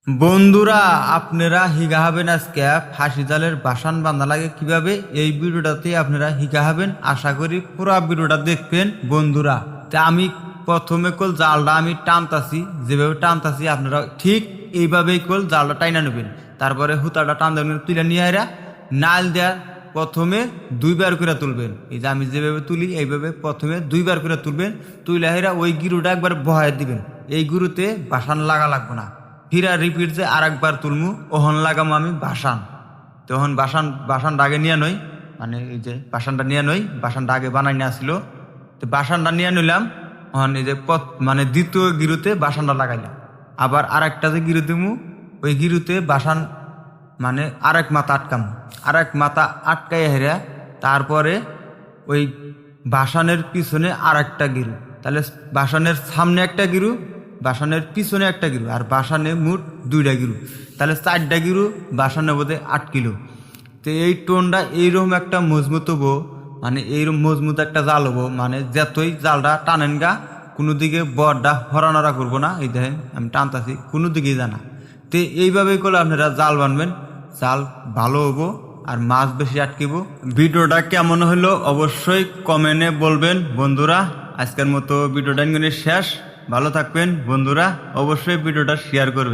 বন্ধুরা, আপনারা হিগা হবেন আজকে ফাঁসি জালের বাসান বাঁধা লাগে কিভাবে, এই ভিডিওটাতে আপনারা হিগা হবেন। আশা করি পুরো ভিডিওটা দেখবেন বন্ধুরা। তা আমি প্রথমে কল জালটা আমি টানতাছি, যেভাবে টানতাছি আপনারা ঠিক এইভাবেই কল জালটা টাইনা নেবেন। তারপরে হুতাটা টান দেবেন, তুলে নিয়ে এরা নাল দেওয়ার প্রথমে দুইবার করে তুলবেন। এই যে আমি যেভাবে তুলি এইভাবে প্রথমে দুইবার করে তুলবেন। তুলে হেরা ওই গিরুটা একবার বহায় দিবেন। এই গিরুতে বাসান লাগবে না। ফিরা রিপিট যে আর একবার তুলমু, ওহন লাগামো আমি বাসান। তখন বাসানটা আগে নিয়ে নই, মানে এই যে বাসানটা নিয়ে নই, বাসানটা আগে বানাই নিয়ে আসলো। তো বাসানটা নিয়ে নিলাম, ওহন এই যে মানে দ্বিতীয় গিরুতে বাসানটা লাগাইলাম। আবার আর একটা যে গিরু দিমু, ওই গিরুতে বাসান মানে আরেক মাথা আটকাম, আরেক মাথা আটকাই হেরা। তারপরে ওই বাসানের পিছনে আর একটা গিরু, তাহলে বাসানের সামনে একটা গিরু, বাসানের পিছনে একটা গিরু, আর বাসানে মোট দুইটা গিরু, তাহলে 4টা গিরু, বাসানের বোধে 8 কিলো। তো এই টোনটা এইরকম একটা মজবুত হবো, মানে এইরকম মজবুত একটা জাল হবো, মানে যতই জালটা টানেন গা কোনো দিকে বরটা হরানরা করবো না। এই দেখেন আমি টানতাছি, কোনো দিকেই জানা। তো এইভাবেই করলে আপনারা জাল বানবেন, জাল ভালো হবো আর মাছ বেশি আটকিব। ভিডিওটা কেমন হলো অবশ্যই কমেন্টে বলবেন বন্ধুরা। আজকের মতো ভিডিওটা শেষ। ভালো থাকবেন বন্ধুরা, অবশ্যই ভিডিওটা শেয়ার করবেন।